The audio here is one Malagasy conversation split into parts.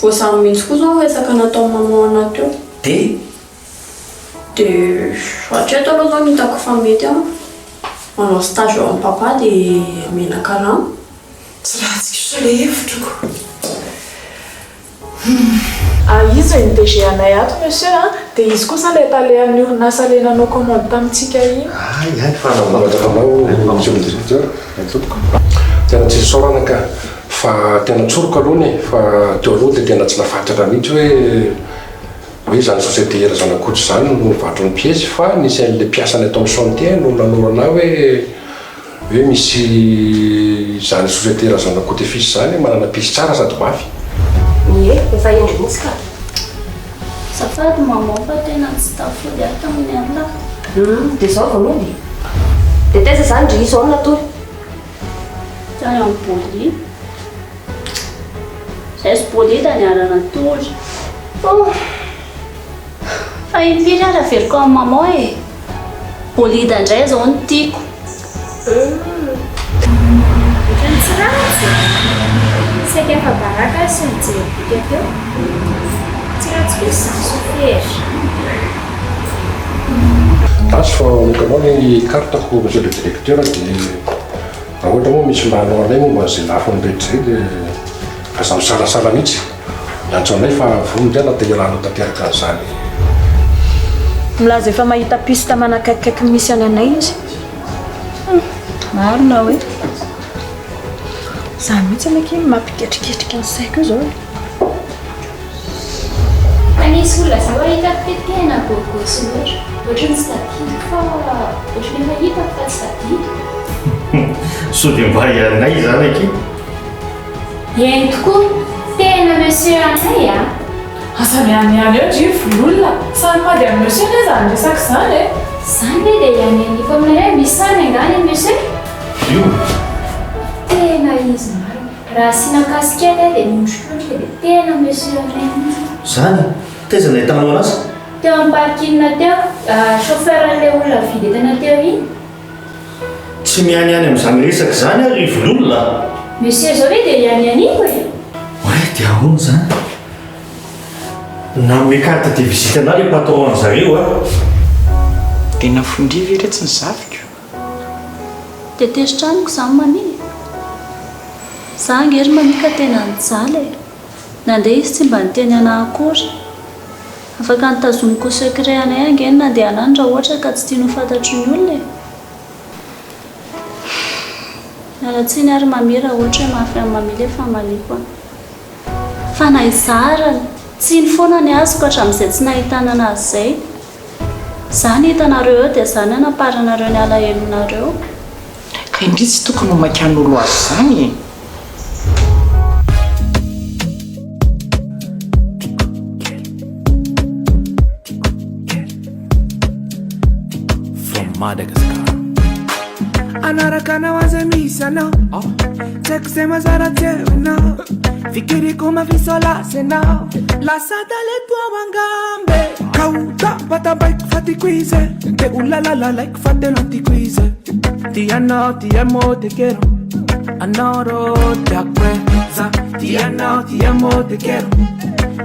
voasamy mihitsy koa zao resaka natao maman anaty eo dia hatreto aloha zao nitako fa mety aho manao stage eo amin'ny papa dia menaka rano tsy ratsika sa le hevitrako. Izy ny DG Anay ato monsieur dia izy kosa ilay tale amin'ny orinasa ilay nanao commande tamintsika iny. Ihany fa manatsakanao monsieur le directeur atotoko tena tsy sorana ka fa tena tsoroko aloha fa teo aloha dia tena tsy nafatatra mihitsy hoe zany société era zanak'otry zany no mivarotra ny piesy fa nisy an'le mpiasany atao amin'ny chantier no nanorana hoe misy zany société era zanak'oty fils zany manana pisy tsara sady mafy. Efa endry mihitsy ka. Safady maman fa tena tsy tafody ato tamin'ny andro. Dia zao vanody. Dia teza zany ry izao natory. Tany amin'ny poli. Zay sy poli da niarana tory. Fa impiry ara veriko amin'ny maman e. Poli da indray zao no tiako. Ohatrany tsy ratsy. Saika efa baraka sy mijery bika teo. Tsy ratsy koa izany sofery. Tasy fa mikanao ny kartako monsieur le directeur dia raha ohatra moa misy mahanao anay momba an'izay lafiny rehetra izay dia aza misalasala mihitsy miantso anay fa vonondray na te ialano tanteraka an'izany. Milaza efa mahita piste manakaikikaiky misy any anay izy. Marina hoe. Za mihitsy anaky mampiketriketrika ny saiko io zao. Anisy olona zao ahitako hoe tena gogosy loatra. Ohatrany tsy tadidiko fa ohatrany efa hitako fa tsy tadidiko. So dia mba ianay zany aky? Eny tokoa, tena monsieur Anay a. Asa mianiany eo ry vololona. Sany mady amin'ny monsieur ilay zany resaka izany e. Zany hoe dia ianianiko aminay hoe misy sany angany monsieur. Io? Tena izy marina. Raha asiana kasikety dia mihosotrotro dia tena monsieur Anay. Zany? Teza nahitanao anazy? Teo amin'ny parking teo, chauffeur-n'ilay olona vidy tena teo iny. Tsy mianiany amin'izany resaka zany ary vololona. Monsieur zao hoe dia ianianiko e. Oe dia ahoana zany? Nanome carte de visite ana ilay patron an'zareo a. Tena fondriva iretsy ny zaviko. Dia tesitraniko izany mania. Za angery manika tena nijaly e. Nandeha izy tsy mba niteny anahy akory. Afaka nitazomiko secret anay angeny nandeha anany raha ohatra ka tsy tiany ho fantatry ny olona e. Mialatsiny ary mami raha ohatra hoe mafy amin'ny mamily efa maliko. Fa na izarany, tsy ny foana ny azoko hatramin'izay tsy nahitana anazy izay. Zany hitanareo eo dia zany anaparanareo ny alahelonareo. Ka indrisy tokony ho makan'olo azy zany. Anaraka nawaza misana Sekusema zara tewena Fikiri kuma visola sena La sata le tua wangambe Kauta bata bike fati quize Te ulalala like fate lanti quize Ti amo te quiero Anoro te acuerza Ti amo te quiero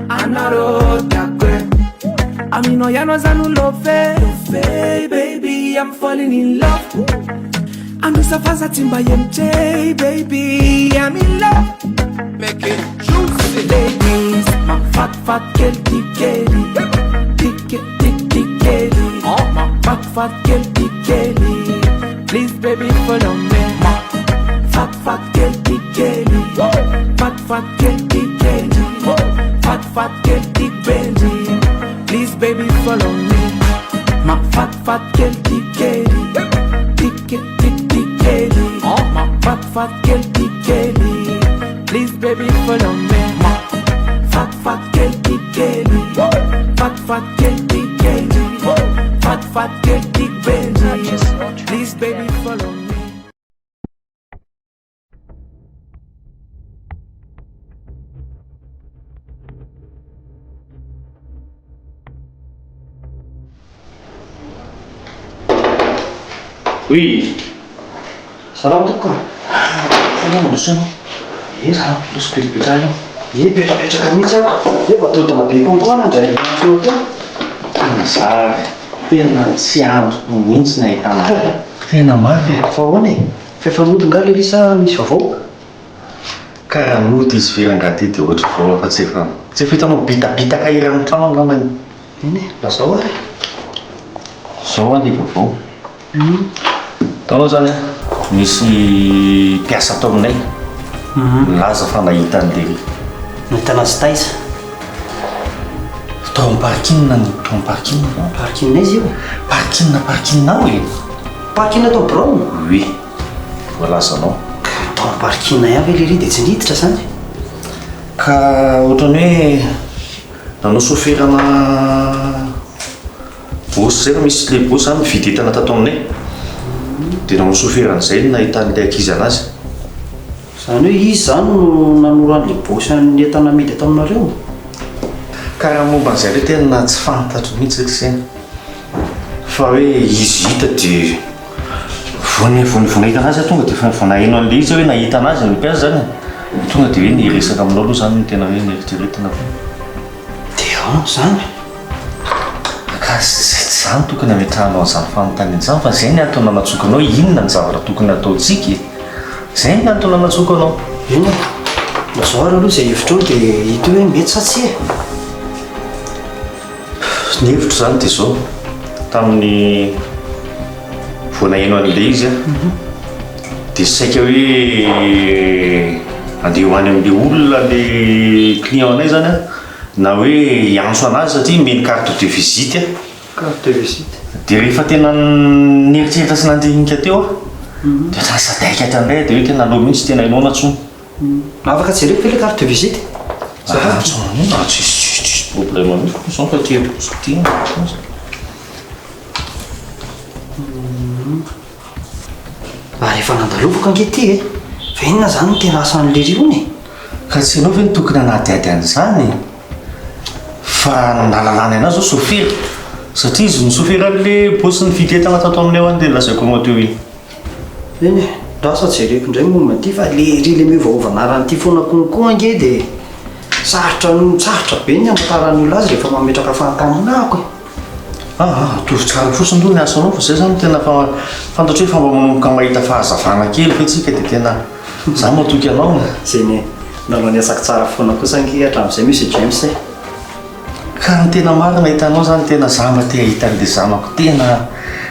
Anoro te acuerza A mí no ya no es un love baby, I'm falling in love. I'm just a fast timba MJ, baby, I'm in love. Make it juicy, ladies. My fat girl, Kelly. Kelly. Oh, my fat girl, Kelly. Please, baby, follow me. My fat girl, Kelly. Fat girl, Kelly. Fat girl, Kelly. Please, baby, follow me. My fat girl, Kelly. Kelly. Oh, my fat girl, Kelly. Please, baby, follow me. My fat girl, Kelly. Fat girl, Kelly. Fat girl, Kelly. Please, baby, follow me. Oui. Salam alaikum. Salam alaikum. Yes, I'm just going to be Petrapetraka mihitsy aho. Vatodina be kontoana indray to. Za tena tsy azo mihitsy ny ahitana. Tena mafy. Fa ahoana e? Fefan'ody nga le risa misy vaovao. Ka mody izy verangaty dia ohatry vao fa tsy efa hitanao bitabitaka iran'ny trano angambany. Eny e, lazao ary. Zao any vaovao. Hitanao zany misy mpiasa tao aminay. Milaza fa nahita an'ilay nahitana azy taiza. Tao amin'ny parking tao amin'ny parking. Parking izy io. Parking e. Parking tao Brown. Oui. Voalazanao. Tao amin'ny parking ihany ve le dia tsy niditra zany. Ka ohatrany hoe nanao soferana bosy zay fa misy le bosy zany mividy entana tato aminay. Dia nanao soferan'izay nahita an'ilay ankizy anazy. Zany hoe izy zany no nanoro an'le bosy ny entana amidy ato aminareo. Ka raha momba an'izay le tena tsy fantatro mihitsy izay. Fa hoe izy hita dia vonahita anazy tonga dia vao naheno an'ilay izy hoe nahita anazy ny mpiasa zany. Tonga dia hoe niresaka aminao aloha zany tena hoe nieritreretina foana. Dia zany. Ka tsy zany tokony hametrahanao an'izany fanontaniana izany fa izay ny antony nanatsokanao inona ny zavatra tokony ataontsika. Izay ny antony nanatsokanao. Eny e. Lazao ary aloha izay hevitra eo dia hita hoe mety sa tsy e. Ny hevitro zany dia izao. Tamin'ny vao naheno an'ilay izy dia saika hoe andeha ho any amin'ilay olona le client anay zany na hoe hiantso anazy satria meny carte de visite. Carte de visite. Dia rehefa tena nieritreritra sy nandinika teo dia lasa daika hatrandray dia hoe tena aleo mihitsy tena hainao na tsony. Afaka jereko ve le carte de visite? Tsisy problème mihitsy fa ty tia. Rehefa nandalovako ankehity e. Fa inona zany tena asan'le riony? Ka tsy ianao ve ny tokony hanadiady an'izany? Fa nalalany anazy zao sofera. Satria izy ny sofera le bosy ny vidy entana tato aminay hoany dia lazaiko anao teo iny. Eny e, lasa jereko indray momba ty fa le miovaovana ran'ity foana konko ange dia sarotra be ny amantaran'ny olona azy rehefa mametraka fahantaninako e. Tovitsara fotsiny aloha ny asanao fa zay zany tena fantatro hoe fa mba manomboka mahita fahazavana kely fa itsika dia tena za matoky anao. Zay ny nanao ny asako tsara foana kosa ange hatramin'izay misy James e. Ka ny tena marina hitanao zany tena za mba te hahita an'ilay zanako tena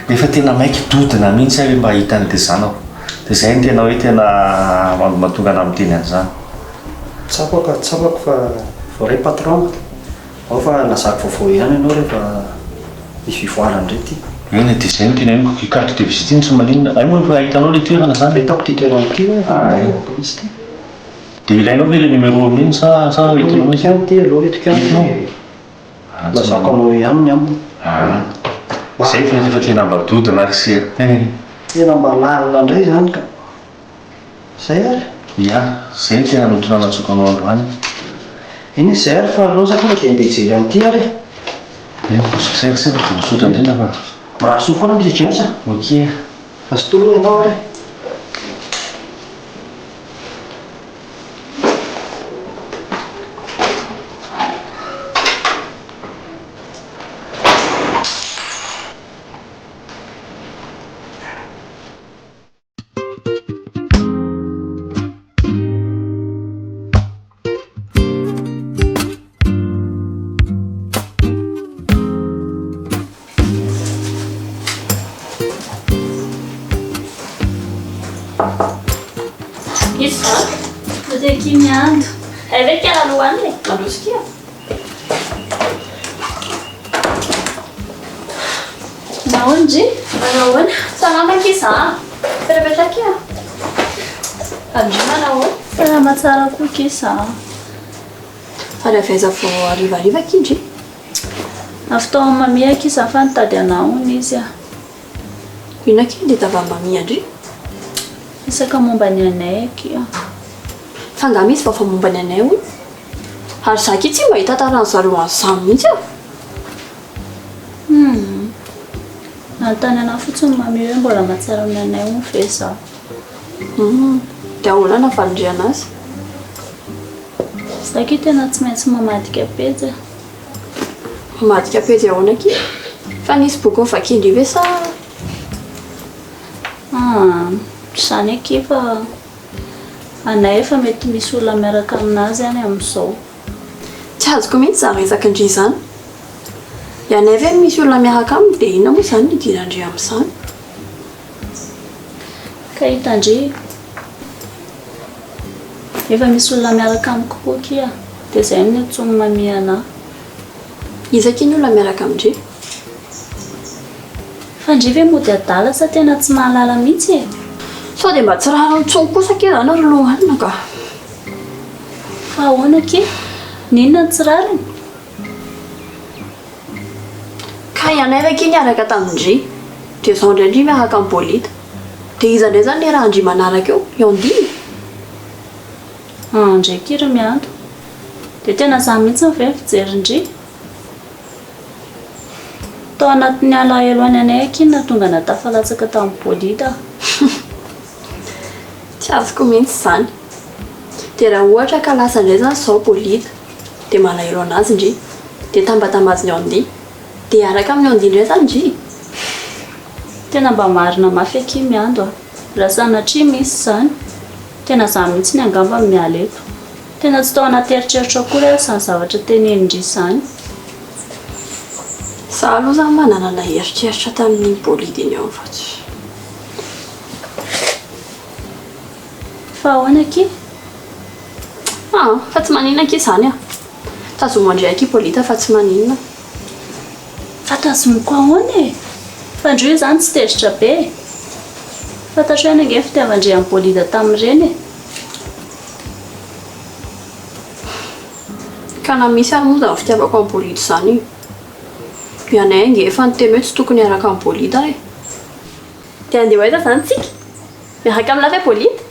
efa tena maiky dodina mihitsy aho hoe mba hahita an'ilay zanako. Dia izay ny tena hoe tena mahatonga ana miteny an'izany. Tsapako fa voaray patron. Ao fa lazako vaovao ihany ianao rehefa misy vivoarana indray ty. Eny dia izay no tena henoko carte de visite iny tsy maninona. Ay moa fa hitanao le toerana zany. Hitako ty toerana ty misy ty. Dia ilainao ve le numéro amin'iny sa hitanao ihany ty aloha etiko ihany. Lazako anao ihany ny aminy. Izay fa tena mba dodina ary sy tena mba lalina indray zany ka. Zay ary? Ia, izay tena notona natsokanao androany. Eny izay ary fa lozako dia andeha hijery an'ity ary. Izay dia misotra indrindra fa maraso foana misy James. Ok. Azo tolo ianao ary. Miando. È vecchia la Luanne? Ma lo schifo. Naonji? Naon? Salama kisa. Perbeta kia. Anjima naon? Salama tsara ko kisa. Ada feza fo arriva kinji. After mamia kisa fanta dia naon izy. Ina kindi tava mamia dri. Isaka momba ni Anay kia. Fanga misy fa momba ny Anay hoy. Ary zaki tsy mahita taran'ny zareo an'izany mihitsy aho. Nantany fotsiny mami hoe mbola mahatsara ny Anay ho ve za. Dia ahoana nafandriana azy? Zaky tena tsy maintsy mamadika pejy. Mamadika pejy ahoana aky? Fa nisy boky vakiandry ve sa? Sany aky fa Anay efa mety misy olona miaraka aminazy any amin'izao. Tsy azoko mihitsy za resaka indri zany. Anay ve misy olona miaraka aminy dia inona moa zany idirandre amin'izany? Ka hitandry efa misy olona miaraka amiko koa kia dia izay no nitsony mamia anahy. Izaky ny olona miaraka amindre? Fa ndry ve mody adala sa tena tsy mahalala mihitsy e? Sao dia mba tsy raha nitsony kosa ke zany ary lohanina ka. Fa ahoana ke? Ninona tsy rariny? Ka Anay ve ke niaraka tamindry dia izao indraindray miaraka amin'ny Bolita. Dia iza indray zany raha andry manaraka eo Andiany. Ndraiky ry mianto. Dia tena za mihitsy ny ve fijerindry. Tao anatin'ny alahelo any Anay akinona tonga natafalatsaka tamin'ny Bolita. Tsy azoko mihitsy izany. Dia raha ohatra ka lasa indray zany izao Bolita dia malahelo anazy indri. Dia tambatambaziny Andiany. Dia araka amin'ny Andiany indray zany indri. Tena mba marina mafy aky miando raha sanatria misy izany. Tena za mihitsy ny angamba miala eto. Tena tsy tao anaty eritreritra akory izany zavatra tenenindry izany. Za aloha zany manana na eritreritra tamin'ny Bolita iny eo fa tsy. Fa ahoana aky? Fa tsy maninona aky izany a. Tazoma indray aky Bolita fa tsy maninona. Fa tazomiko ahoana e? Fa ndry io zany tsy tezitra be. Fantatra hoe nange fitiavandre amin'ny Bolita tamin'ireny e. Ka na misy ary moa zany fitiavako amin'ny Bolita izany. Anay ange efa niteny hoe tsy tokony hiaraka amin'ny Bolita e. Dia andeha hoaiza zany tsika? Miaraka amin'ny lafe Bolita?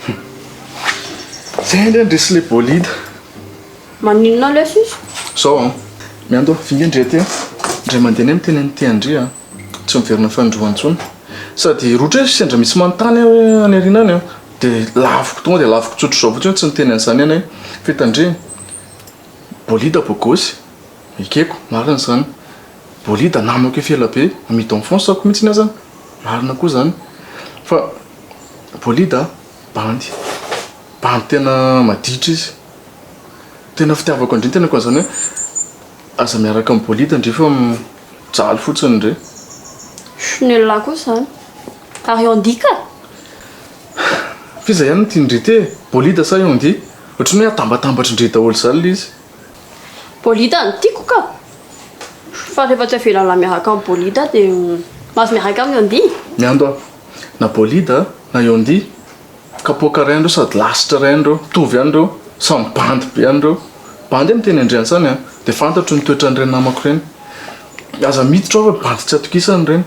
Zay indray ndresy le Bolita. Maninona lesy izy? Zao miando vingindre ty ndray mandeha any miteny ny tiandry tsy miverina fandroantsony sady rotra hoe sendra misy manontany any arina any dia laviko tonga dia laviko tsotro zao fotsiny tsy niteny an'izany anay fetandre Bolita bogosy ekeko marina zany Bolita namako efela be mito enfance sako mihitsy ny azany marina koa zany fa Bolita bandy tena maditra izy tena fitiavako indriny tena koa zany hoe aza miaraka amin'ny Bolita ndre fa mijaly fotsiny ndre. Chenel koa zany. Ary Andi ka? Fiza ihany tia ndry te Bolita sa Andi? Ohatrany hoe atambatambatra ndre daholo zany le izy. Bolita no tiako ka. Fa rehefa tsy avelana miaraka amin'ny Bolita dia mahazo miaraka amin'ny Andi. Miando na Bolita na Andi kapoaka ray andreo sady lasitra ray andreo mitovy ihany reo samy bandy be ihany reo. Bandy miteny andriany zany dia fantatro ny toetrandreny namako ireny. Aza miditra hoe bandy tsy atokisany ireny.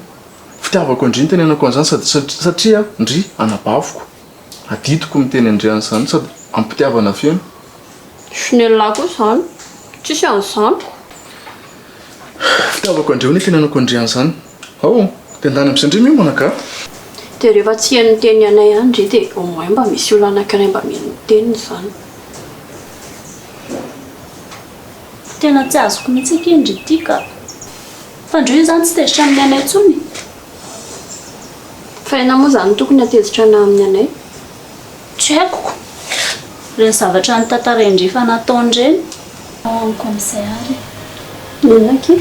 Fitiavako indriny tenenako an'izany sady satria ndry anabaviko aditiko miteny andriany zany sady ampitiavana feno. Chenel koa zany. Tsisy an'izany. Fitiavako andreo ny tenenako andriany zany. Dia ndany amin'izay ndray miomanaka. Dia rehefa tsy hainy teny Anay ihany ndry dia au moins mba misy olona anankiray mba mino miteny izany. Tena tsy azoko mihitsy aky indry ity ka. Fa ndry io zany tsy tezitra amin'ny Anay intsony. Fa iana moa zany tokony atezitra ana amin'ny Anay? Tsy haiko. Ireny zavatra ny tantara indry fa nataon'ireny. Amiko amin'izay ary. Inona aky?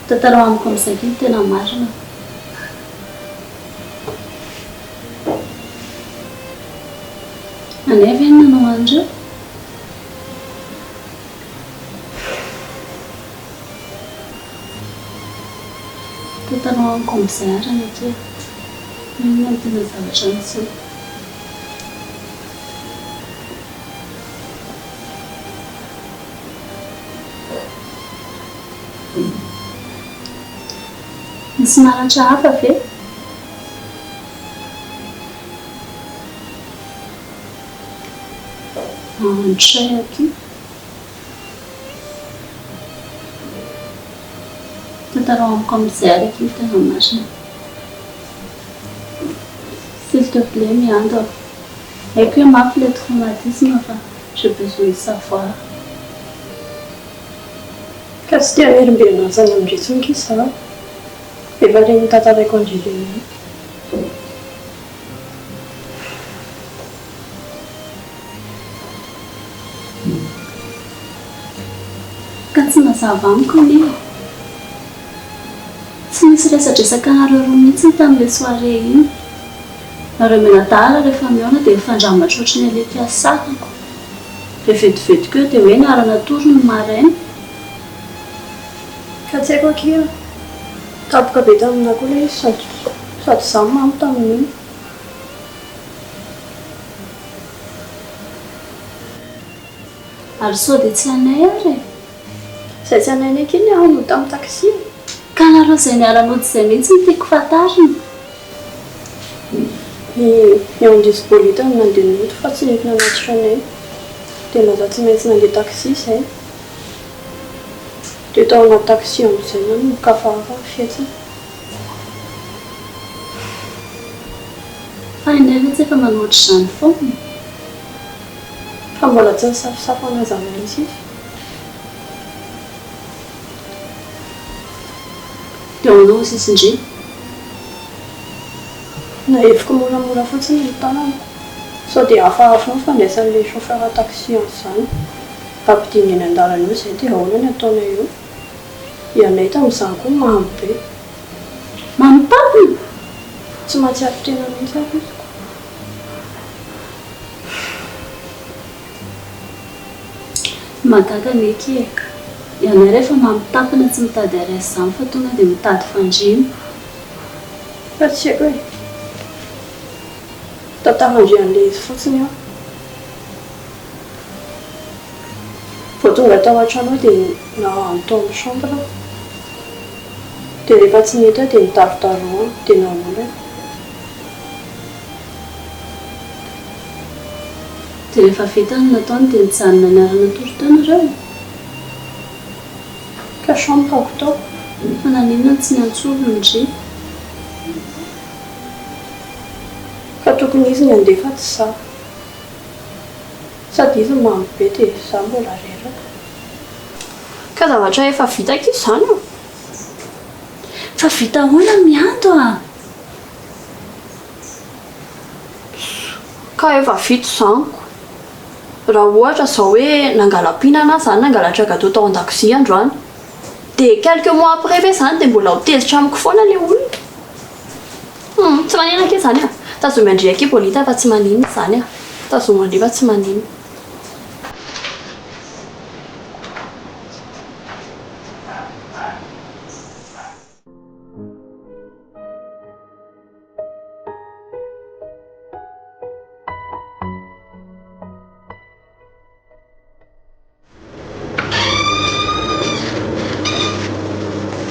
Tantara amiko amin'izay aky tena marina. Anay ve nanao andreo? Tantara amiko amin'izay ary anake. Inona no tena zavatra nisy. Nisy naratra hafa ve? Andray aky. Tantara amiko amin'izay ary aky tena marina. S'il te plaît, miando. haiko hoe mafy le traumatisme fa j'ai besoin de savoir. Ka tsy tia merimberina zany amindretsony kisa efa reny tantaraiko andrireny. Ka tsy mazava amiko ni tsy misy resadresaka nareo roa mihitsy tamin'ilay soirée iny. Nareo menadala rehefa miona dia mifandramatra ohatrany ilay mpiasakako. Dia vetivetika eo dia hoe niarana tory ny maraina. Ka tsy haiko akio tapoka be tamina koa ilay izy sady zaho mamy tamin'iny. Ary sao dia tsy anay ary izay tsy anay ndraiky iny aho no tamin'ny taxi. ka nareo izay niara-nody izay mihitsy ny tiako fantarina. Eo andrisy bolita no nandeha noto fa tsy nentina anatitra anay. Dia laza tsy maintsy nandeha taxi izay. Dia tao anaty taxi amin'izay no mikafafa fietsiny. Fa inay ve tsy efa manoatra izany foana? Fa mbola tsy nisafisafo anazava izy. Dia oloa sisindry. Naheviko moramora fotsiny ny tanana. Sao dia hafahafa fandraisan'ilay chauffeur taxi an'izany. Ampidiny eny an-dalana eo izay dia ahoana ny ataonay eo. Ianay tamin'izany koa mamy be. Mamy tapiny? Tsy mahatsiaro tena mihitsy aho izy. Magaga meky e. Ianay rehefa mamitapina tsy mitady araizy izany fa tonga dia mitady fandrina. Fa tsy haiko hoe tantarandrian'ilay izy fotsiny aho. Vao tonga tao an-trano dia nahanto amin'ny chambre. Dia rehefa tsy nety dia nitarotaroana dia naolana. Dia rehefa vita ny nataony dia nijanona niarana tory tao nareo. Ka chambre ako tao. Fa naninona tsy niantsolo indry. Ka tokony izy ny andefa tsy zaho. Sady izy mamy be dia zaho mbola reraka. Ka zavatra efa vita k'izy izany io. Fa vita ahoana mianto ah? Ka efa vita zaniko. Raha ohatra izao hoe nangalam-pihinana izany nangalatra gâteau tao an-dakozia androany. Dia quelques mois après ve izany dia mbola hotezitra amiko foana ilay olona. Tsy manina ke izany ah. Tazomy andriaka bolita fa tsy manina izany ah. Tazomy andriva tsy manina.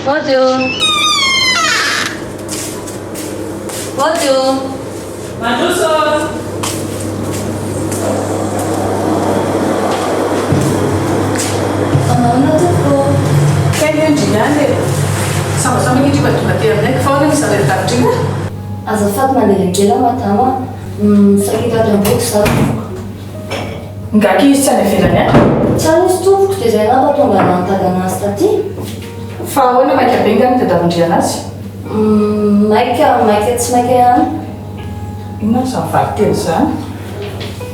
Bonjour. Bonjour. Sama-sama ini juga cuma tiap naik phone bisa dari tadi. Azafady mandelegela madama sakit adam-boko zaho. Enggak izy tsy any ivelany any. Tsara izy tompoko dia izay ngamba tonga nantady anazy taty. Fa ahoana maika be ngany tadavandria anazy? Maika tsy maika ihany. Inona izany valitelo izany?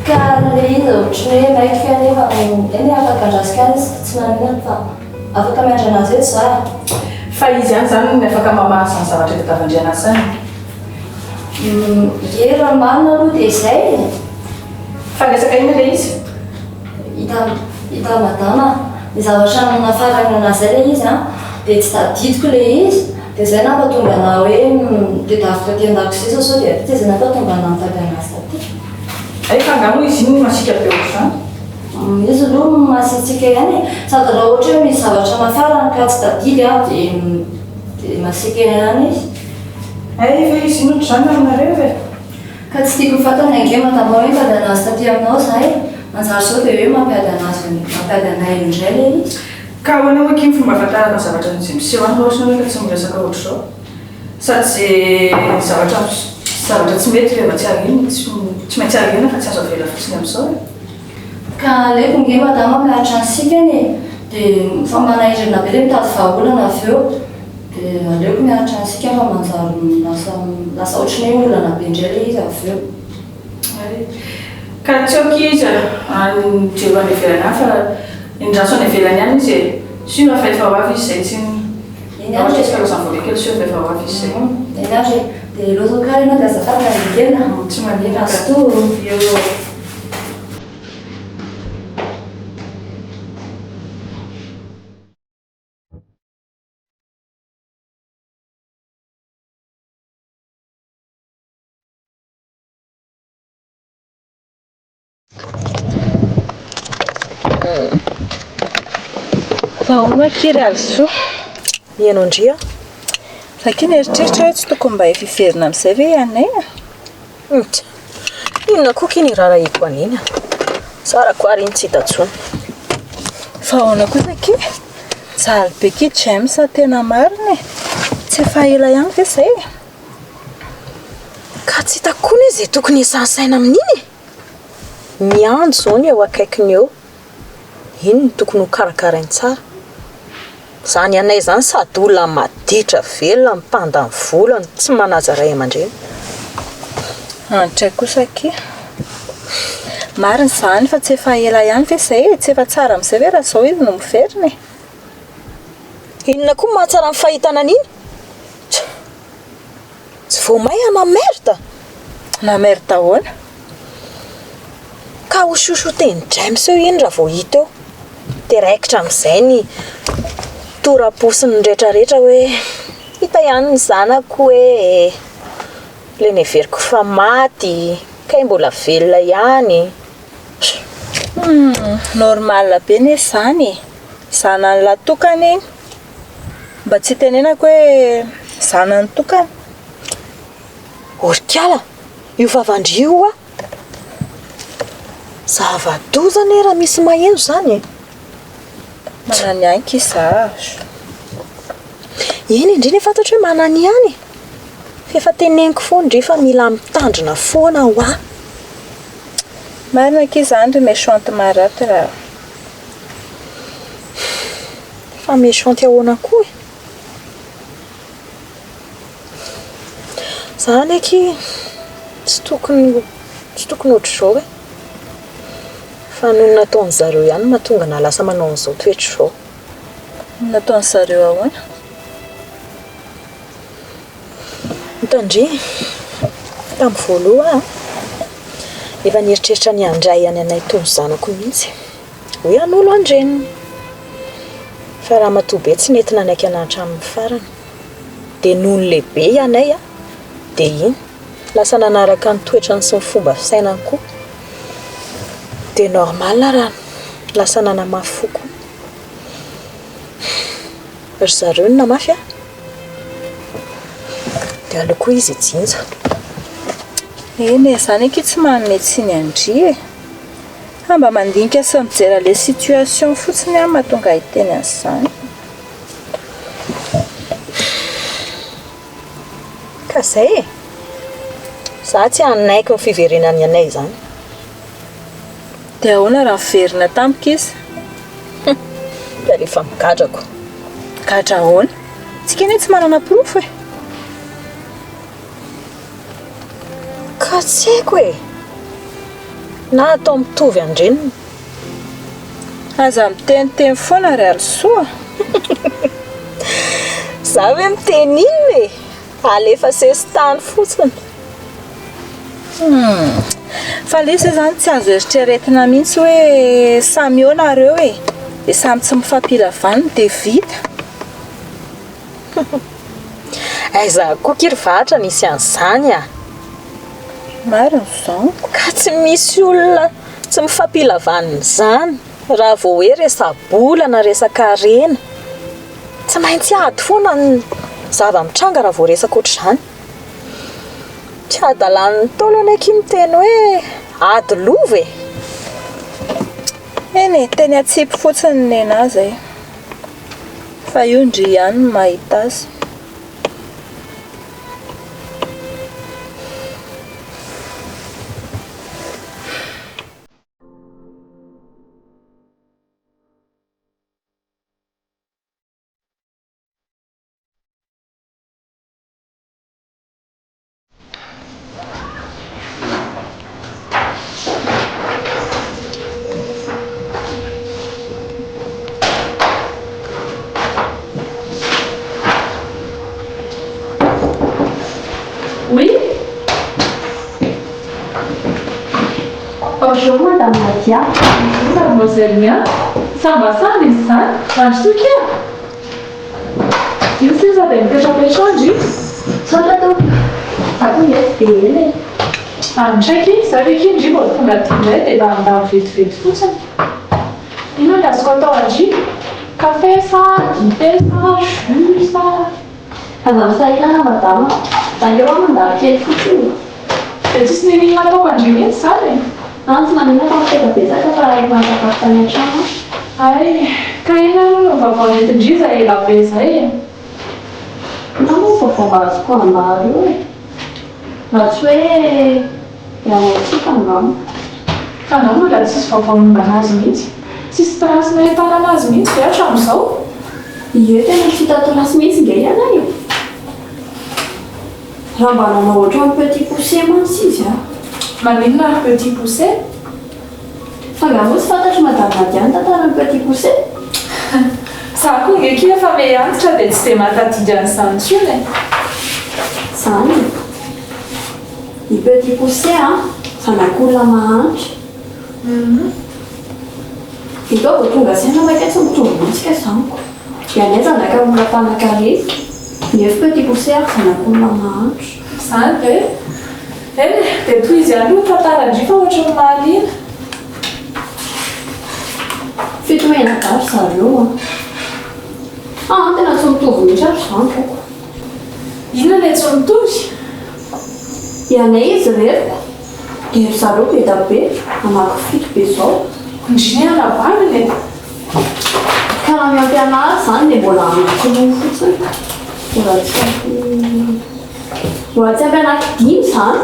Ka le izy ohatry hoe maika nefa eny afaka andrasika izy tsy maninana fa afaka miandry anazy eto za. Fa izy ihany izany ny afaka mamaha izany zavatra tadavandria anazy izany. Ye raha marina aloha dia izay. Fandraisaka ina ilay izy? Hita madama ny zavatra nafarana anazy izay ilay izy dia tsy tadidiko ilay izy. Dia izay nampatonga ana hoe dia davitra aty an-dakozia sao dia tsy izay nampatonga ana mitady anazy taty. Fa angamo izy iny masika be ohatr'izany? Izy aloha masitsika ihany e. Sady raha ohatra hoe misy zavatra nafarana ka tsy tadidy dia masika ihany izy. Fa izy iny ohatr'izany aminareo e. Ka tsy tiako fatana ange matama hoe mitady anazy taty aminao za e. Manjary sao dia hoe mampiady anay indray ilay izy. Ka ahoana hoe kiny fomba ahafantarana zavatra izay miseho any ohatrana hoe ka tsy miresaka ohatr'izao. Sady izay zavatra zavatra tsy mety rehefa tsy arena tsy maintsy arena fa tsy azo avela fotsiny amin'izao ka aleko nge madama miaritra ansika eny dia fa manahirana be le mitady vahaolana avy eo dia aleko miaritra ansika fa manjary lasa ohatrany hoe olana be indray le izy avy eo ka tsy okiza anjero any ivelany any fa indraso any ivelany any izy sino afety fa ho avy izy zay tsy ka lozany voalekely sino afety fa ho avy izy zay eny ary dia lozo karena dia azafady alikena tsy manina kasto eo Vahoana kiry alzo mihaino andria fakiny eritreritra hoe tsy tokony mba efiferina amin'izay ve Anay inona koa kiny rara iko aniny tsara koa ary iny tsy hitantsony vahoana kosa ki jaly be ki James tena marina tsy efa ela ihany ve izay ka tsy hitakony izy tokony hisasaina amin'iny miandro zao ny eo akaikiny eo iny ny tokony ho karakarainy tsara zany Anay zany sady olona maditra velona mipandany volany tsy manaja ray aman-dreny antray kosa ki marina zany fa tsy efa ela ihany ve izay tsy efa tsara amin'izay ve raha zao izy no miverina inona koa mahatsara amin'ny fahitana an'iny tsy vao may namerta namerta ahoana ka hososoten'ny James eo iny raha vao hita eo dia raikitra amin'izay ny toraposiny rehetrarehetra hoe hita ihany ny zanako hoe le neveriko fa maty kay mbola velona ihany normal be ny zany zanany latokany mba tsy tenenako hoe zanany tokany orikala io vavandrio a zava-dozany raha misy maheno zany manany any kizazo iny indriny fantatra hoe manany ihany fefa teneniko foana rehefa mila mitandrina foana ho a marina kizany ry méchante maratra raha fa méchante ahoana koa zany eky tsy tokony ohatr'izao fa noho nataony zareo ihany mahatonga na lasa manao an'izao toetra izao nataony zareo ahoana mitandry tamin'ny voaloha efa nieritreritra ny andray any Anay tony zanako mihitsy hoe an'olo andreniny fa raha matoa be tsy nentina anaiky anahatra amin'ny farany dia noho ny lehibe Anay dia iny lasa nanaraka ny toetrany sy ny fomba fisainany koa dia normal raha lasa nanamafy foko ry zareo ny namafy dia aloko izy jinja eny zany eky tsy manome tsiny andry mba mandinika sy mijery le situation fotsiny mahatonga hiteny an'izany ka zay za tsy anaiko ny fiverenany Anay zany dia ahoana raha miverina tamiko izy dia rehefa migadrako gadra ahoana tsika eny tsy manana profo ka tsy haiko na atao mitovy andreniny aza miteniteny foana ry alsoa za hoe miteny iny alefa sesitany fotsiny fa lesy zany tsy azo eritreretina mihitsy hoe samy eo nareo dia samy tsy mifampilavaniny dia vita aiza koa kiry vahatra nisy an'izany marina izao ka tsy misy olona tsy mifampilavaniny zany raha vao hoe resa-bola na resaka rena tsy maintsy ady foana ny zava-mitranga raha vao resaka ohatr'izany tsy adalan'ny tolo anaiky miteny hoe ady lova eny teny atsipy fotsiny nenazy fa io ndry ihany mahita azy dia. Mademoiselle, sambasamba izy izany, andro tokia. Io sisa dia mipetrapetrandry. Sandra tao. Ako dia ela. Andraiky, zareo indry mbola tonga aty dia mba vetivety fotsiny. Ino ny azoko atao andry? Kafe sa, dite sa, jus sa. Azava ilana madama. Aleo aho mandalo kely fotsiny. Dia tsisy ninina ataoko andry mihitsy izany. Tsy manana fampitebabetsaka fa manapaka tany an-trano. Ay, ka ina mba vao nentin-dry izay ela be izay. Moa vaovao azoko amaro io e. Raha tsy hoe iaotsika angamo. Fa angamo raha tsisy vaovao momba anazy mihitsy. Tsisy trasy nahitana anazy mihitsy dia hatramin'izao. Ie tena tsy hita trasy mihitsy nge ianay. Raha mba nanao ohatran'ny petit poussé mantsy izy a. Maninona petit poussé? Fa angamo tsy fantatry madame Nadiane tantaran'ny petit poussé. Za koa ngeky efa me antitra dia tsy dia mahatadidy an'izany intsony e. Izany. I petit poussé zanak'olona mahantra. Itao vao tonga saina maika tsy mitovy mihitsy zamiko. Dia anay zanaka olona mpanan-karena. Nefa petit poussé zanak'olona mahantra. Izany ve? Eny, dia toy izy aloha tantarandry fa ohatran'ny mahaliana. Fitohena gasy zareo tena tsy mitovy mihitsy ary izany foko. Inona ilay tsy mitovy? Ianay izy reriko. Dia ry zareo be da be, anaky fito be izao. Indriny anabaniny e. Ka raha miampianara izany dia mbola anaky fotsiny. Mbola tsy ampy anaky dimy izany.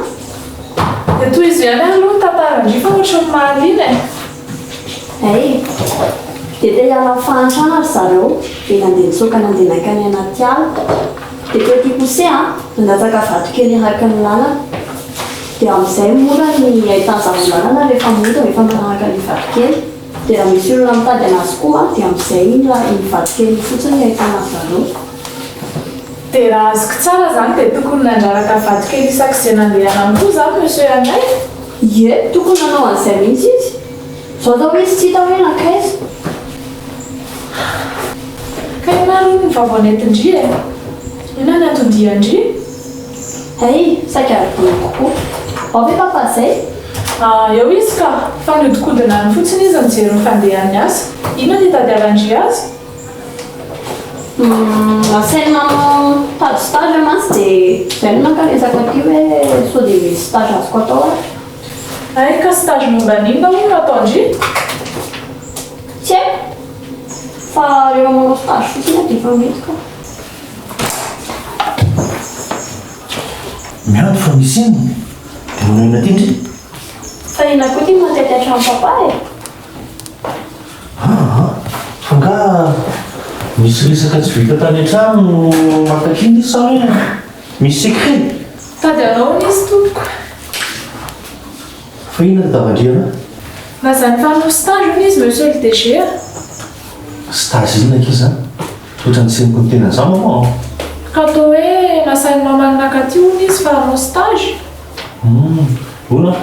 Dia toy izy ihany aloha tantarandry fa ohatran'ny mahaliana e. Ay, dia te hiala fahantrana ry zareo. Dia nandeha nisoka nandeha nakany anaty ala. Dia petit poussé nandatsaka vato kely araka ny lalana. Dia amin'izay mora ny ahitana-zavolana rehefa mora efa manaraka ny vato kely. Dia raha misy olona mitady anazy koa dia amin'izay ny vato kely fotsiny ahitana zareo. Dia raha azoko tsara izany dia tokony nandraraka vato kely isak'izay nandehana amin'ny koa izany monsieur Anay. Ie, tokony nanao an'izay mihitsy izy. Zao zao izy tsy hita hoe nakaiza. Ka ina aloha ny vaovao nentin-dry e. Ina ny antondihan-dry? Ay, saika arabona kokoa. Ao ve papa izay? Eo izy ka, fa niodikodina ny fotsiny izy mijery ny fandehany azy. Ina ny tadiavandry azy? Asainy manao tady stage mantsy dia izay no nankaresaka aty hoe sao dia misy stage azoko atao a. Ay, ka stage momba n'inona moa no ataondry? Tsy haiko. Fa rehefa manao stage fotsiny dia efa mety ka. Mianto fa misy iny dia manao ina tindry? Fa ina koa ty matety hatrano papa e. Fa nga misy resaka tsy vita tany an-trano makakiny sa hoe misy secret? Tadianao izy tompoko. Fa ina tadavandriana? Na izany fanao stage hono izy monsieur le DG. Stage inona ke izany? Ohatran'ny seniko ny tenan'izany moa. Ka atao hoe nasainy mamanonaka aty hono izy fa hanao stage. Ona,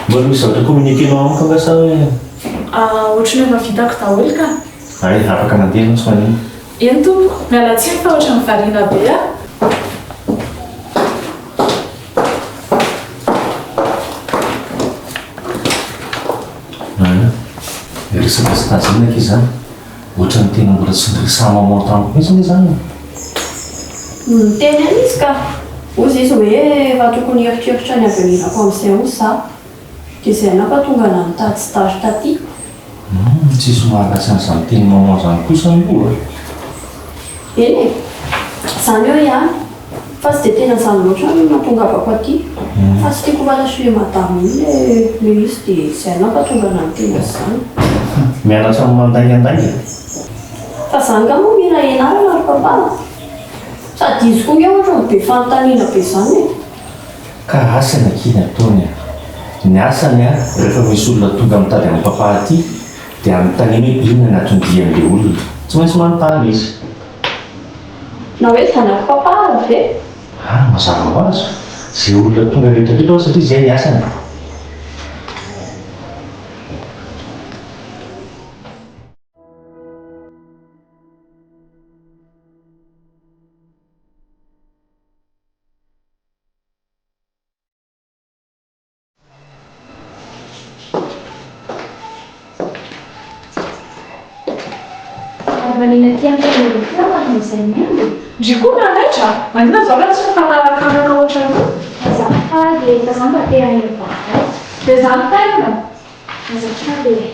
mbola misy zavatra communiquenao amiko anga sa hoe? Ohatrany efa vitako daholo ka. Ay, afaka mandeha tsy manino. Eny tompoko, miala tsiny fa ohatran'ny variana be a. Resaka stage inona ke izany? Ohatran'ny tena mbola tsy niresahana mamontamiko mihitsy izany. Teny any izy ka. Ozy izy hoe efa tokony eritreritra ny aveninako amin'izay hozy za. Dia izay nampatonga na mitady stage taty. Tsisy maharatsy an'izany teny maman izany kosa ny loha. Eny e, izany eo ihany. Fa tsy dia tena izany loatra no nahatongavako aty. Fa tsy tiako fantatry hoe madame iny le izy dia izay nampatonga na mitena izany. Mianatra amin'ny mandaingandainga? Fa izany ka moa mila ianarana ry papa. Sady izy koa nge ohatra be fanontaniana be izany e. Ka asa ny akiny ataony a. Ny asany a, rehefa misy olona tonga mitady amin'ny papa aty, dia anontaniana hoe inona natondian'ilay olona. Tsy maintsy manontany izy. Na hoe zanaka papa ary ve? Mazava ho azy. Izay olona tonga rehetra rehetra ao satria izay ny asany. manina tian'izay miamby Ndrikona anaitra manina zao raha tsy mifanakaraka ohatra koa azafaka dia efa zany mba te hainavavay dia zany taina azatra dia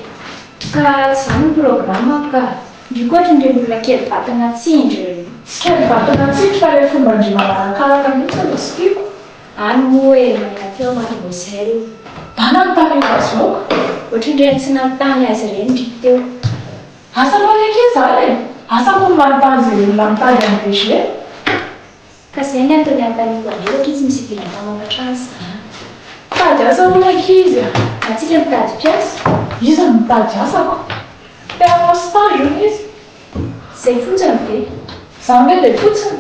ka zany ny programa ka ndriko ohatra indreo olona kely vatana tsindry tsy kely vatana tsindry fa ilay fomba ndry manakaraka mihitsy no sipiko any moe manina teo mademoiselle tanany zao ohatra indreny tsy nanontany azy ireny ndriky teo asa manaiky zany asa moa manontany zay olona mitady amin'ny DG ka zay ny antony antaniako any ohatra izy misy vilana mamatra azy mitady asa olaiky izy atsika mitady piasa izy mitady asako tena stage ony izy zay fotsiny be zany hoe dia fotsiny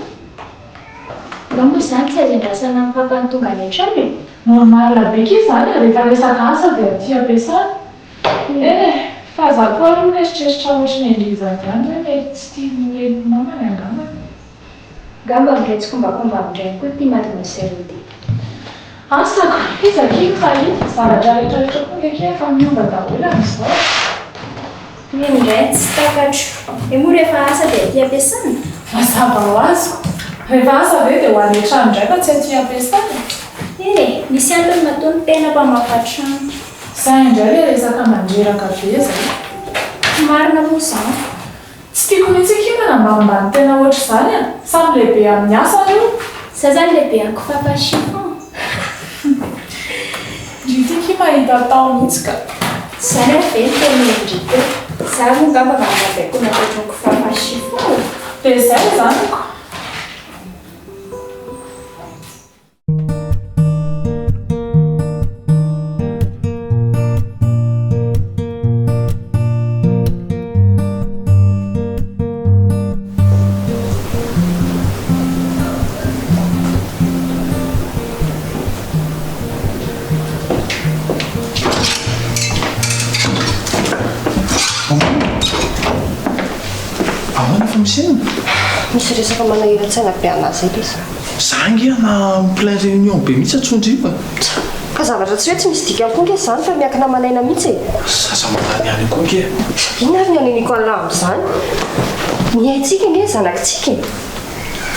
mba moa zany tsy azo andrasana amin'ny papany tonga any an-trano e normal beky izy zany rehefa resaka asa dia aty ampiasana fa za koa aloha mieritreritra ohatrany andrizany zany hoe mety tsy tiany neniny mamany angambany ngamba mindray tsy kombakomba mindray koa ty mademoiselle dia asako izakiny fa iny zavatra rehetrarehetra koa ndraiky efa miomba daholo amin'izao ny mindray tsy takatro e moa rehefa asa dia aty ampiasana mazava ho azoko rehefa asa ve dia ho anetrano indray fa tsy aty ampiasana misy antony matony tena mpamafatrano zay indray le resaka mandreraka be zay marina moa zany tsy tiako mihitsy kinana mba ambany tena ohatra zany a samy lehibe amin'ny asa io za zany lehibe anko fapashifon ndritiky mahita tao mihitsy ka zany ave ny tena indriko za moa ngamba mangabaiko natatrako fapashifon dia zay zanyko misy resaka manahira-tsaina be anazy zay izy zangia na plein réunion be mihitsy atsondry io ka zavatra tsy hoe tsy misy dikany koa nge zany fa miakina manaina mihitsy e zaza manany any koa nge iny ary ny aneniko an'la am'izany mihaitsika nge zanakitsika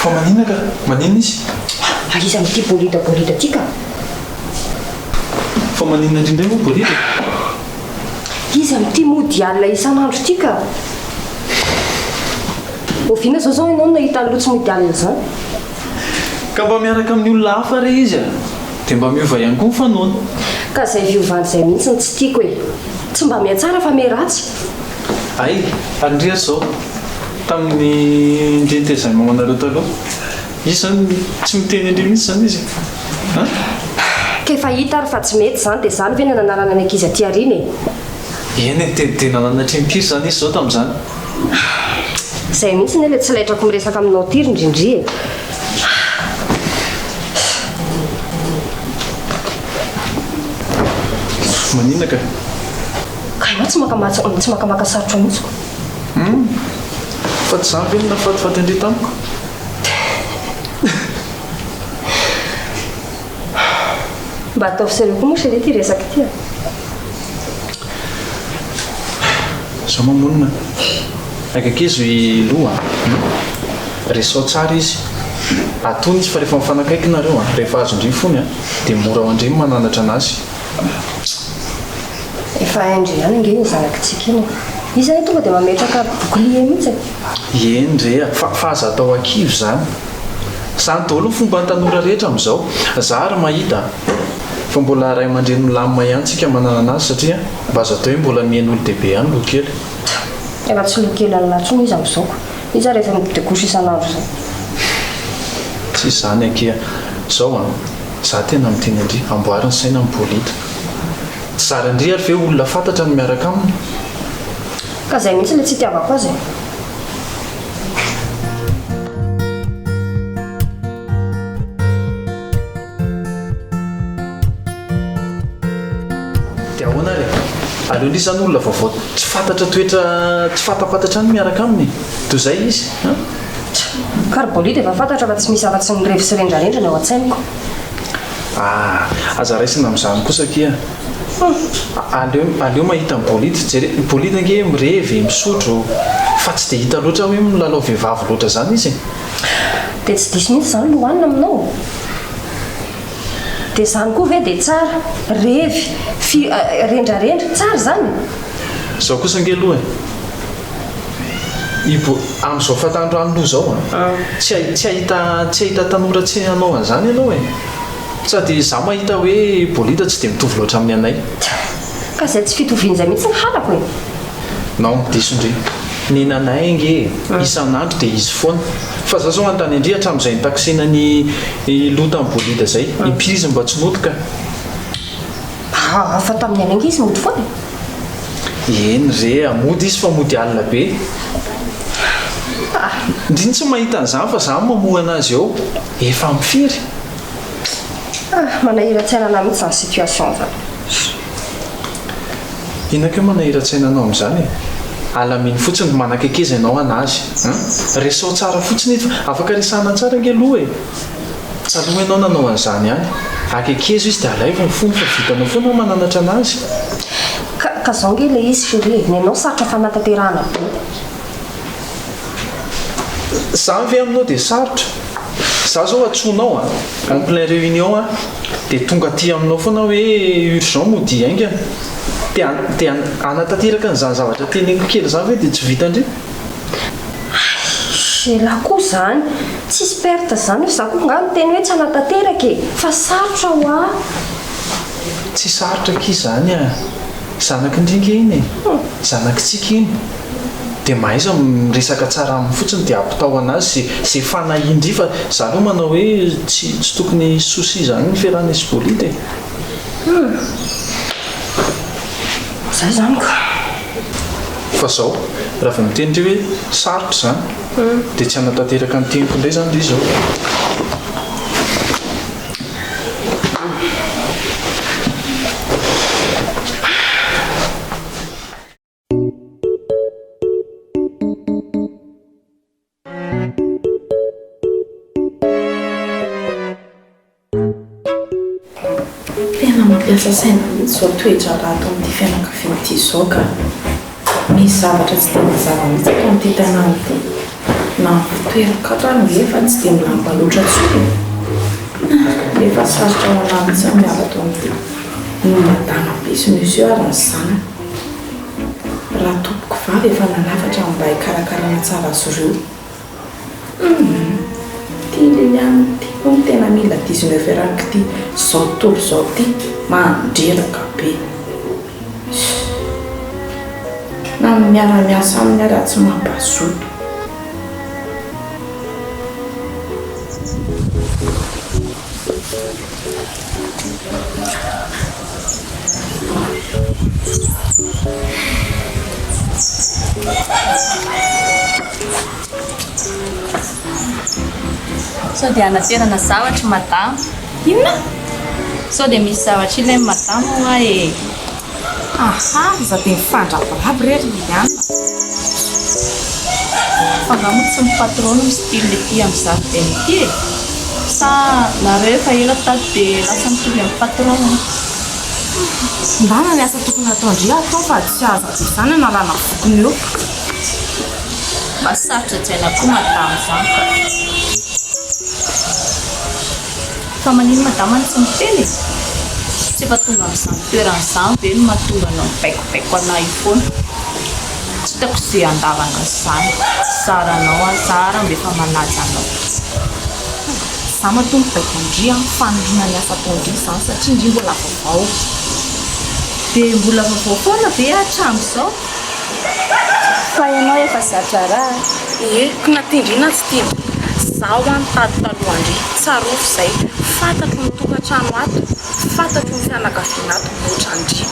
fa manina ka manina izy izy amin'ity bolida ty ka fa manina indrindray moa bolida izy amin'ity mody alina isan'andro ty ka oviana zao zao ianao nahita ny lotsy mody alina zany ka mba miaraka amin'ny olona hafa re izy a dia mba miova ihany koa mifanoana ka zay viovan'izay mihitsy ny tsy tiako e tsy mba mihatsara fa miratsy ay andriatra zao tamin'ny ndretezany mamanareo taloha izy zany tsy miteny andre mihitsy zany izy ka efa hita ary fa tsy mety zany dia zany ve ny nanarana ny ankizy aty arina e eny dia nananatry mpiry zany izy zao tamin'izany zay mihitsy ny le tsy laitrako miresaka aminao tiry indrindry e manina ka ianao tsy makamaka sarotra mihitsiko fa tsy zany ve ny nafatifaty andre tamiko mba ataovy sereo koa moa sere ty resaka ty a zao mamonina akakizy loha resao tsara izy atony izy fa rehefa mifanakaiky nareo rehefa azo indriny fony dia mora ho andreny mananatra anazy efa andry ihany nge ny zanakitsika iny izy any tonga dia mametraka bouclier mihitsy eny re fa aza atao akivy zany zany daholo fomba ny tanora rehetra amin'izao za ary mahita fa mbola ray aman-dreny milamina ihany tsika manana anazy satria mba azo atao hoe mbola mihainy olo dehibe ihany lo kely efa tsy lokely an'latsony izy amin'izao izy rehefa midekosy isan'andro zay tsy zany akia zao za tena miteny andry amboariny saina mipolita zara andry ary ve olona fantatra ny miaraka aminy ka zay mihitsy le tsy tiavako azy dia ahoana re aleo indry zany olona vaovao tsy fantatra toetra tsy fantapantatra ny miaraka aminy toy zay izy karbolita efa fantatra fa tsy misy afa-tsy nyrevy sy rendrarendra ny ao an-tsainiko aza raisina amin'izany kosa kia aleo mahita bolida jere bolida nge mirevy misotro fa tsy dia hita loatra hoe milalao vehivavy loatra zany izy dia tsy diso mihitsy zany lohanina aminao dia zany koa ve dia tsara revy rendrarendra tsara zany zao kosa nge aloha amin'izao fatandroano zao tsy ahita tanora tsy hanao an'izany ianao sady za mahita hoe bolida tsy dia mitovy loatra amin'ny anay ka izay tsy fitovian'izay mihitsy ny halako nao midiso indri ny nanay nge isan'andro dia izy foana fa za zao antany indrihatra amin'izay nitakisina ny lota amin'ny bolida zay iprizy mba tsy notika fa tamin'ny anengy izy mody foana eny re amody izy fa mody alina be indriny tsy mahita an'izany fa za mamoa anazy eo efa mifiry manahira-tsainana mihitsy zany situation zany inakeo manahira-tsainanao amin'izany alaminy fotsiny manakekeza ianao anazy resao tsara fotsiny afaka resahana tsara nge aloha tsaloha ianao nanao an'izany hany akekezo izy dia alaivo ny fony fa vitanao foana mananatra anazy ka zao nge le izy fire ny anao sarotra fanatanterahana be za ve aminao dia sarotra za zao atsonao en plein réunion dia tonga aty aminao foana hoe urgent mody aingana dia anatanteraka n'izany zavatra teneniko kely zany hoe dia tsy vita indri laha koa zany tsisy perte zany hoe za koa ngano teny hoe tsy anatanteraka fa sarotra ho tsy sarotra ki zany zanaky indringa iny zanakitsika iny dia mahaiza miresaka tsara amin'ny fotsiny dia ampitao anazy zay fanahindry fa za aloha manao hoe tsy tokony sosi zany ny fiarahana izy bolida zay zany ka fa zao raha vao miteny ndre hoe sarotra zany dia tsy anatanteraka ny teniko indray zany ry zao mampiasa saina mihitsy zao toetra raha atao amin'ity fianakavian'ity zao ka misy zavatra tsy dia mazava mihitsy atao amin'ity tanàna ity na fitoeran-katrano efa tsy dia milamba loatra tsoky efa sarotra ao anahy mihitsy miala atao amin'ity no madama be sy monsieur ary ny zana raha tompoko vavy efa nanafatra mba hikarakarana tsara azy ireo Liliane ty koa tena mila 19 heures ty zao tontolo zao ty mandreraka be na miara-miasa amin'ny ara tsy mampazoto sao dia anaterana zavatra madama inona sao dia misy zavatra ilay madama hoa za dia mifandrabarabo rehetra Liliane fa ngamo tsy mipatron ny style ety amin'ny zaridaina ity sa nareo efa ela tady dia lasa mitovy amin'ny patron mbana ny asa tokony atao ndri atao fa tsy aza be zany analana vokony eo mba sarotra jaina koa madama zany ka fa manino madama ny tsy miteny tsy efa tonga amin'izany toeran'izany ve no mahatonga anao mibaikobaiko anahy io foana tsy hitako izay andavana izany saranao tsara mba efa manaja anao za mahatonga mibaiko indria fanirina ny asa atao indri zany satria indri mbola vaovao dia mbola vaovao foana ve hatramin'izao fa ianao efa zatra raha ko natindrina tsy tiana zaho antady taloha andri tsarofo izay fantatro ny tokantrano ato fantatro ny fianakaviana ato loatra andri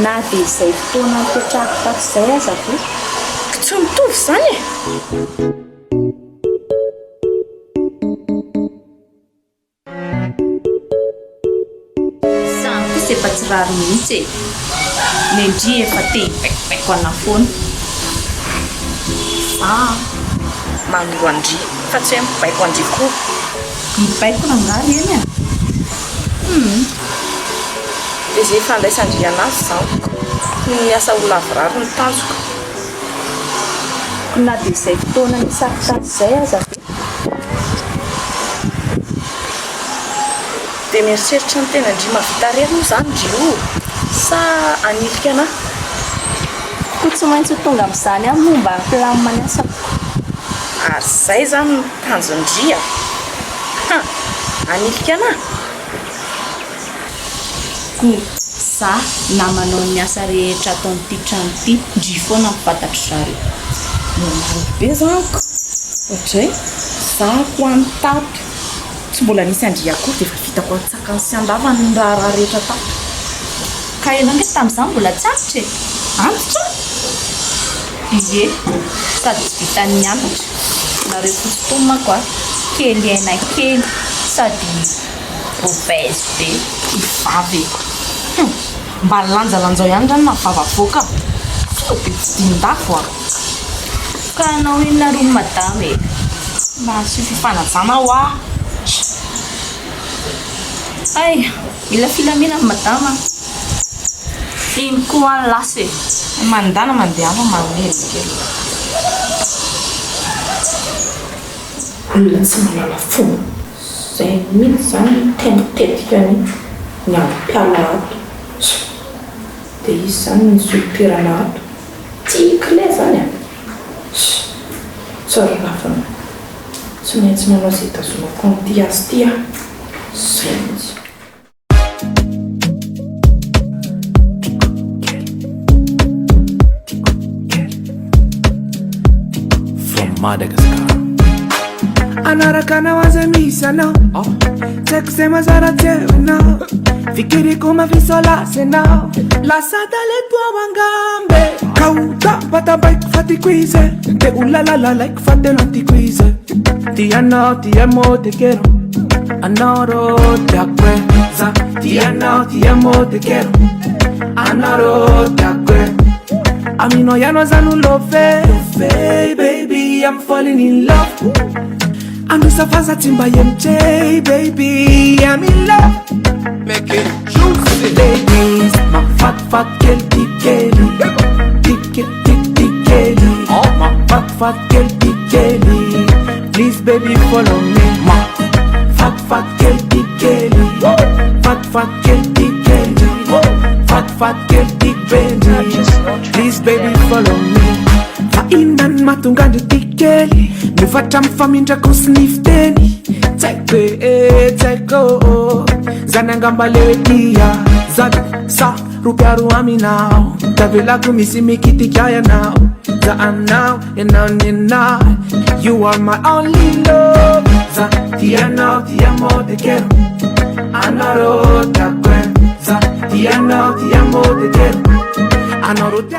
na dia izay fotoana mipetrahako tato izay aza ve tsy mitovy izany zany kosa efa tsy rary mihitsy ny ndri efa te hibaikobaiko ana foana manoro andri fa tsy hoe mibaiko andri koa mibaiko nangary eny dia zay fandraisandriana azy izany miasa ho lavorary ny tanjoko na dia izay fotoana ny sarotra izay aza be dia mieritreritra ny tena ndry mavita rery moa izany ndrio sa anilika anahy ko tsy maintsy ho tonga amin'izany aho momba ampilamina ny asako ary izay izany ny tanjondria anilika anahy za na manao ny asa rehetra ataon'ity trano ity ndry foana mifantatry zareo nomalo be zaniko ohatray za ko any tato tsy mbola nisy andria akory dia efa vitako antsakany sy andavany ny raha rehetra tato ka enange tamin'izany mbola tsy antitra e antitra ie sady tsy vitan'ny antitra nareo fototomako a kely aina kely sady obèse be ivavy mba lanjalanjao ihany zany navavavoaka so dia tsy dindafo a ka anao inona roa madama e mba sy fifanajana ho ah ay mila filamina madama iny koa any lasa e mandana mandeha ama manelikely olona tsy manala fomba zay mihitsy zany tena tetika ny ampiala ato dia izy zany ny solitoerana ato tiakle zany a tsara rafana tsy maintsy manao izay tazomako an'ity azy ty a zay mihitsy Madagascar anaraka anao aza misy anao tsaiko zay mazara tsevinao fikiriko mafisolase anao lasa taleto angambe kauta batabaiko fatiko izy de ulalalalaiko fatena tiko izy ti anao ti amo te quero anoro te acqueza ti anao ti amo te quero anoro te acqueza Amino ya no zanu love, baby, I'm falling in love. Ando safaza timba MJ, baby, I'm in love. Make it juicy, ladies, my fat girl, big kelly, big kelly. Oh, my fat girl, big kelly. Please, baby, follow me. My fat girl, big kelly, fat girl, big kelly. Fat girl, big belly. Please baby follow me. Fainan matungande tikeli. Mivatra mifamindra kusnifteni. Tseko zanangamba lewetia. Zabi sa rupiaru aminao. Tavela kumisi mikitikaya now. Za now and now. You are my only love. Za tia now tia mo te quiero. Anaro te acuerdo. Ti amo te quiero. Anoro te